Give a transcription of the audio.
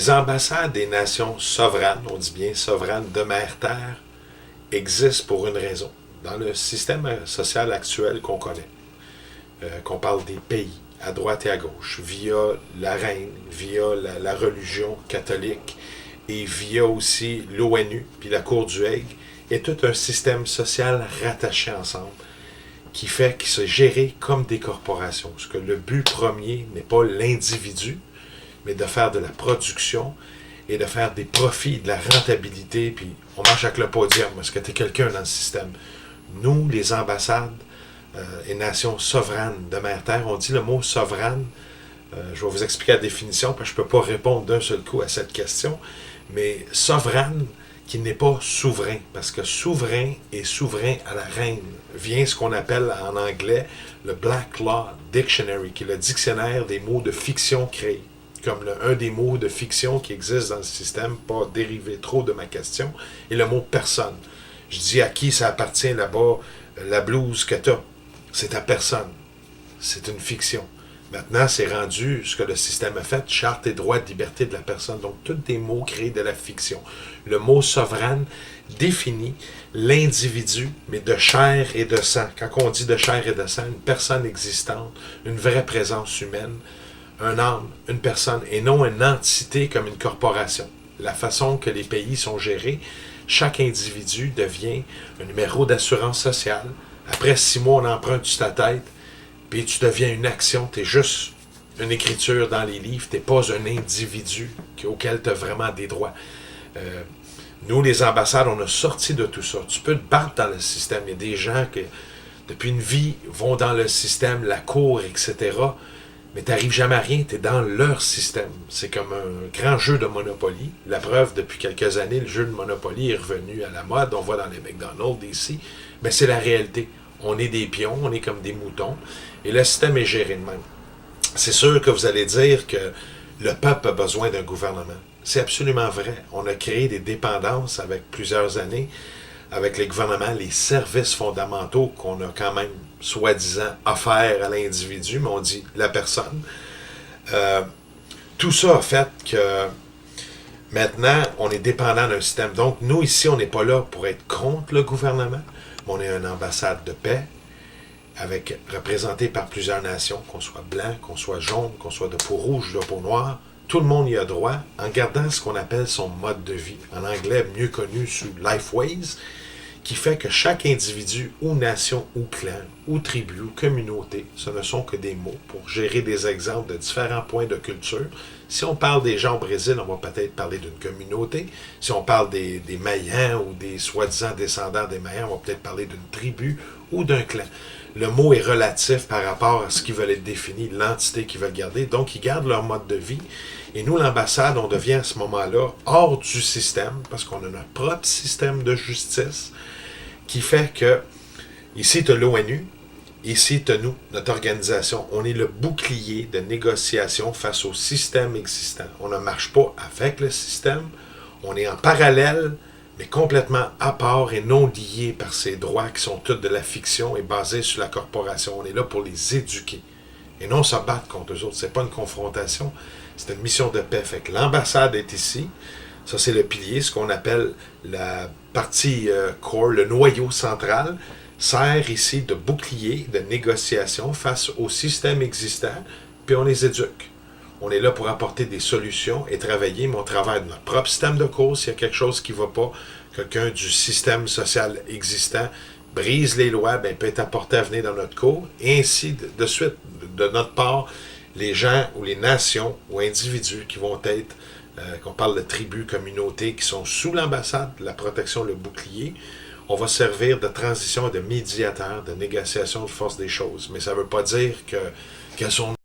Les ambassades des nations souveraines, on dit bien souveraines de mère-terre, existent pour une raison. Dans le système social actuel qu'on connaît, qu'on parle des pays, à droite et à gauche, via la reine, via la religion catholique et via aussi l'ONU, puis la Cour du Hague, est tout un système social rattaché ensemble qui fait qu'ils se gèrent comme des corporations. Parce que le but premier n'est pas l'individu, mais de faire de la production et de faire des profits, de la rentabilité, puis on marche avec le podium, parce que tu es quelqu'un dans le système. Nous, les ambassades et nations souveraines de mère-terre, on dit le mot souveraine, je vais vous expliquer la définition, parce que je ne peux pas répondre d'un seul coup à cette question, mais souveraine qui n'est pas souverain, parce que souverain et souverain à la reine vient ce qu'on appelle en anglais le Black Law Dictionary, qui est le dictionnaire des mots de fiction créés. Comme un des mots de fiction qui existe dans le système, pas dérivé trop de ma question, est le mot personne. Je dis à qui ça appartient là-bas, la blouse que tu as. C'est à personne. C'est une fiction. Maintenant, c'est rendu ce que le système a fait, charte et droits de liberté de la personne. Donc, tous des mots créés de la fiction. Le mot souveraine définit l'individu, mais de chair et de sang. Quand on dit de chair et de sang, une personne existante, une vraie présence humaine, un âme, une personne, et non une entité comme une corporation. La façon que les pays sont gérés, chaque individu devient un numéro d'assurance sociale. Après 6 mois, on emprunte sur ta tête, puis tu deviens une action, tu es juste une écriture dans les livres, tu n'es pas un individu auquel tu as vraiment des droits. Nous, les ambassades, on a sorti de tout ça. Tu peux te battre dans le système. Il y a des gens qui, depuis une vie, vont dans le système, la cour, etc., mais tu n'arrives jamais à rien, tu es dans leur système. C'est comme un grand jeu de Monopoly. La preuve, depuis quelques années, le jeu de Monopoly est revenu à la mode. On voit dans les McDonald's ici. Mais c'est la réalité. On est des pions, on est comme des moutons. Et le système est géré de même. C'est sûr que vous allez dire que le peuple a besoin d'un gouvernement. C'est absolument vrai. On a créé des dépendances avec plusieurs années, avec les gouvernements, les services fondamentaux qu'on a quand même soi-disant offerts à l'individu, mais on dit la personne. Tout ça a fait que maintenant, on est dépendant d'un système. Donc, nous, ici, on n'est pas là pour être contre le gouvernement, mais on est une ambassade de paix, représenté par plusieurs nations, qu'on soit blanc, qu'on soit jaune, qu'on soit de peau rouge, de peau noire. Tout le monde y a droit en gardant ce qu'on appelle son mode de vie, en anglais mieux connu sous Lifeways, qui fait que chaque individu ou nation ou clan ou tribu ou communauté, ce ne sont que des mots pour gérer des exemples de différents points de culture. Si on parle des gens au Brésil, on va peut-être parler d'une communauté. Si on parle des Mayans ou des soi-disant descendants des Mayans, on va peut-être parler d'une tribu ou d'un clan. Le mot est relatif par rapport à ce qu'ils veulent être défini, l'entité qu'ils veulent garder. Donc, ils gardent leur mode de vie. Et nous, l'ambassade, on devient à ce moment-là hors du système, parce qu'on a notre propre système de justice, qui fait que, ici, tu as l'ONU, ici, tu as nous, notre organisation. On est le bouclier de négociation face au système existant. On ne marche pas avec le système, on est en parallèle, mais complètement à part et non lié par ces droits qui sont tous de la fiction et basés sur la corporation. On est là pour les éduquer et non se battre contre eux autres. C'est pas une confrontation, c'est une mission de paix. Fait que l'ambassade est ici. Ça, c'est le pilier, ce qu'on appelle la partie core, le noyau central, sert ici de bouclier de négociation face au système existant, puis on les éduque. On est là pour apporter des solutions et travailler, mais on travaille dans notre propre système de cours. S'il y a quelque chose qui ne va pas, quelqu'un du système social existant brise les lois, ben, peut être apporté à venir dans notre cours. Et ainsi, de suite, de notre part, les gens ou les nations ou individus qui vont être, qu'on parle de tribus, communautés, qui sont sous l'ambassade, la protection, le bouclier, on va servir de transition et de médiateur, de négociation de force des choses. Mais ça ne veut pas dire qu'elles sont